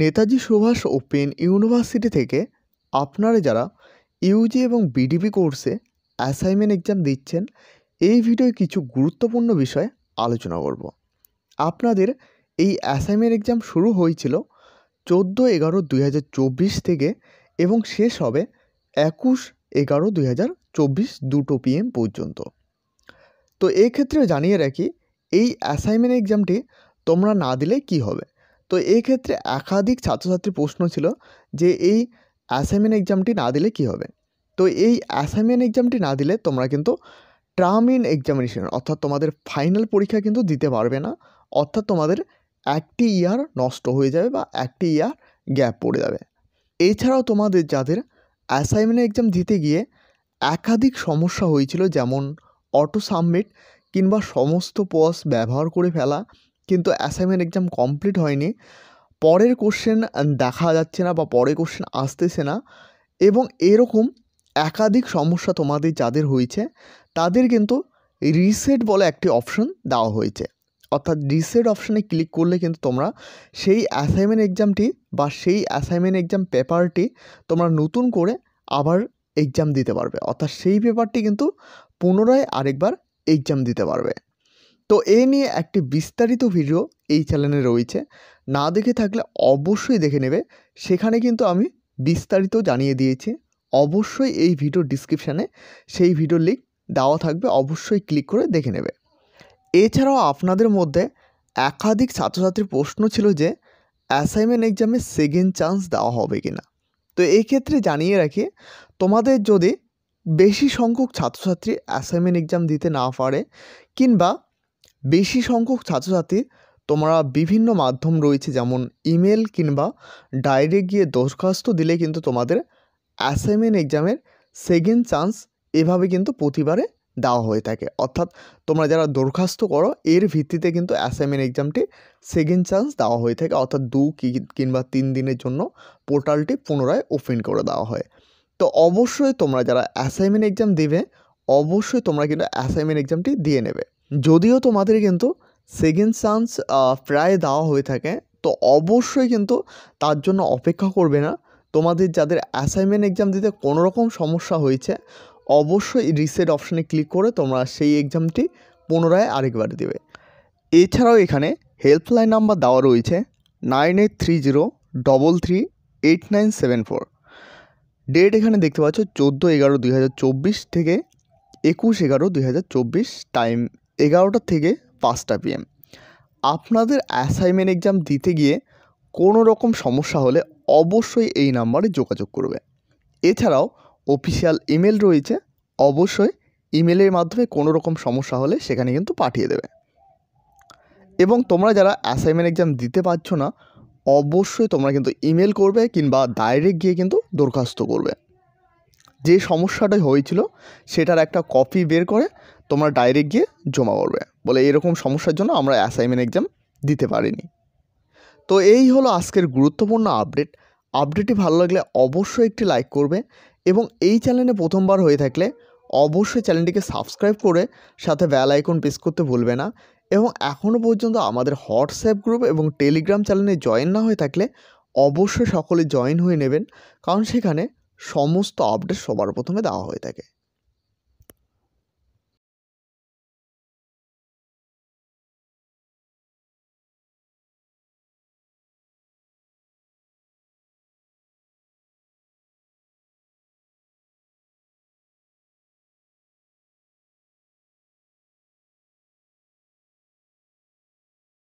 Netaji Subhash open university থেকে আপনারা যারা ইউজি এবং বিডিপি কোর্সে অ্যাসাইনমেন্ট এক্সাম দিচ্ছেন, এই ভিডিওয় কিছু গুরুত্বপূর্ণ বিষয় আলোচনা করব। আপনাদের এই অ্যাসাইনমেন্ট এক্সাম শুরু হয়েছিল 14/11/2024 থেকে এবং শেষ হবে 21/11/2024 2টো PM পর্যন্ত। তো এক্ষেত্রে জানিয়ে রাখি, এই অ্যাসাইনমেন্ট এক্সামটি তোমরা না দিলে কি হবে। তো এক্ষেত্রে একাধিক ছাত্রছাত্রীর প্রশ্ন ছিল যে এই অ্যাসাইনমেন্ট এক্সামটি না দিলে কি হবে। তো এই অ্যাসাইনমেন্ট এক্সামটি না দিলে তোমরা কিন্তু টার্ম ইন এক্সামিনেশন অর্থাৎ তোমাদের ফাইনাল পরীক্ষা কিন্তু দিতে পারবে না, অর্থাৎ তোমাদের একটি ইয়ার নষ্ট হয়ে যাবে বা একটি ইয়ার গ্যাপ পড়ে যাবে। এছাড়াও তোমাদের যাদের অ্যাসাইনমেন্ট এক্সাম দিতে গিয়ে একাধিক সমস্যা হয়েছিল, যেমন অটো সাবমিট কিংবা সমস্ত পজ ব্যবহার করে ফেলা কিন্তু অ্যাসাইনমেন্ট এক্সাম কমপ্লিট হয়নি, পরের কোশ্চেন দেখা যাচ্ছে না বা পরের কোশ্চেন আসতেছে না, এবং এরকম একাধিক সমস্যা তোমাদের যাদের হয়েছে তাদের কিন্তু রিসেট বলে একটি অপশন দেওয়া হয়েছে। অর্থাৎ রিসেট অপশানে ক্লিক করলে কিন্তু তোমরা সেই অ্যাসাইনমেন্ট এক্সামটি বা সেই অ্যাসাইনমেন্ট এক্সাম পেপারটি তোমরা নতুন করে আবার এক্সাম দিতে পারবে, অর্থাৎ সেই পেপারটি কিন্তু পুনরায় আরেকবার এক্সাম দিতে পারবে। তো এই নিয়ে একটি বিস্তারিত ভিডিও এই চ্যানেলে রয়েছে, না দেখে থাকলে অবশ্যই দেখে নেবে। সেখানে কিন্তু আমি বিস্তারিত জানিয়ে দিয়েছি। অবশ্যই এই ভিডিও ডিসক্রিপশানে সেই ভিডিওর লিঙ্ক দেওয়া থাকবে, অবশ্যই ক্লিক করে দেখে নেবে। এছাড়াও আপনাদের মধ্যে একাধিক ছাত্রছাত্রীর প্রশ্ন ছিল যে অ্যাসাইনমেন্ট এক্সামে সেকেন্ড চান্স দেওয়া হবে কি না। তো এই ক্ষেত্রে জানিয়ে রাখি, তোমাদের যদি বেশি সংখ্যক ছাত্রছাত্রী অ্যাসাইনমেন্ট এক্সাম দিতে না পারে কিংবা বেশি সংখ্যক ছাত্রছাত্রী তোমরা বিভিন্ন মাধ্যম রয়েছে, যেমন ইমেল কিংবা ডাইরেক্ট গিয়ে দরখাস্ত দিলে কিন্তু তোমাদের অ্যাসাইনমেন্ট এক্সামের সেকেন্ড চান্স এভাবে কিন্তু প্রতিবারে দেওয়া হয়ে থাকে। অর্থাৎ তোমরা যারা দরখাস্ত করো এর ভিত্তিতে কিন্তু অ্যাসাইনমেন্ট এক্সামটি সেকেন্ড চান্স দেওয়া হয়ে থাকে, অর্থাৎ 2 কিংবা 3 দিনের জন্য পোর্টালটি পুনরায় ওপেন করে দেওয়া হয়। তো অবশ্যই তোমরা যারা অ্যাসাইনমেন্ট এক্সাম দেবে অবশ্যই তোমরা কিন্তু অ্যাসাইনমেন্ট এক্সামটি দিয়ে নেবে। যদিও তোমাদের কিন্তু সেকেন্ড চান্স প্রায় দেওয়া হয়ে থাকে, তো অবশ্যই কিন্তু তার জন্য অপেক্ষা করবে না। তোমাদের যাদের অ্যাসাইনমেন্ট এক্সাম দিতে কোনো রকম সমস্যা হয়েছে অবশ্যই রিসেট অপশানে ক্লিক করে তোমরা সেই এক্সামটি পুনরায় আরেকবার দেবে। এছাড়াও এখানে হেল্পলাইন নাম্বার দেওয়া রয়েছে 9830338974। ডেট এখানে দেখতে পাচ্ছ 14/11/2024 থেকে 21/11/2024, টাইম 11টা থেকে 5টা PM। আপনাদের অ্যাসাইনমেন্ট এক্সাম দিতে গিয়ে কোনো রকম সমস্যা হলে অবশ্যই এই নাম্বারে যোগাযোগ করবে। এছাড়াও অফিসিয়াল ইমেল রয়েছে, অবশ্যই ইমেলের মাধ্যমে কোনো রকম সমস্যা হলে সেখানে কিন্তু পাঠিয়ে দেবে। এবং তোমরা যারা অ্যাসাইনমেন্ট এক্সাম দিতে পারছো না অবশ্যই তোমরা কিন্তু ইমেল করবে কিংবা ডাইরেক্ট গিয়ে কিন্তু দরখাস্ত করবে। যে সমস্যাটা হয়েছিল সেটার একটা কপি বের করে তোমরা ডাইরেক্ট গিয়ে জমা করবে, বলে এরকম সমস্যার জন্য আমরা অ্যাসাইনমেন্ট এক্সাম দিতে পারিনি। তো এই হলো আজকের গুরুত্বপূর্ণ আপডেটটি ভালো লাগলে অবশ্যই একটি লাইক করবে এবং এই চ্যানেলে প্রথমবার হয়ে থাকলে অবশ্যই চ্যানেলটিকে সাবস্ক্রাইব করে সাথে বেল আইকন প্রেস করতে ভুলবে না। এবং এখনও পর্যন্ত আমাদের হোয়াটসঅ্যাপ গ্রুপ এবং টেলিগ্রাম চ্যানেলে জয়েন না হয়ে থাকলে অবশ্যই সকলে জয়েন হয়ে নেবেন, কারণ সেখানে সমস্ত আপডেট সবার প্রথমে দেওয়া হয়ে থাকে।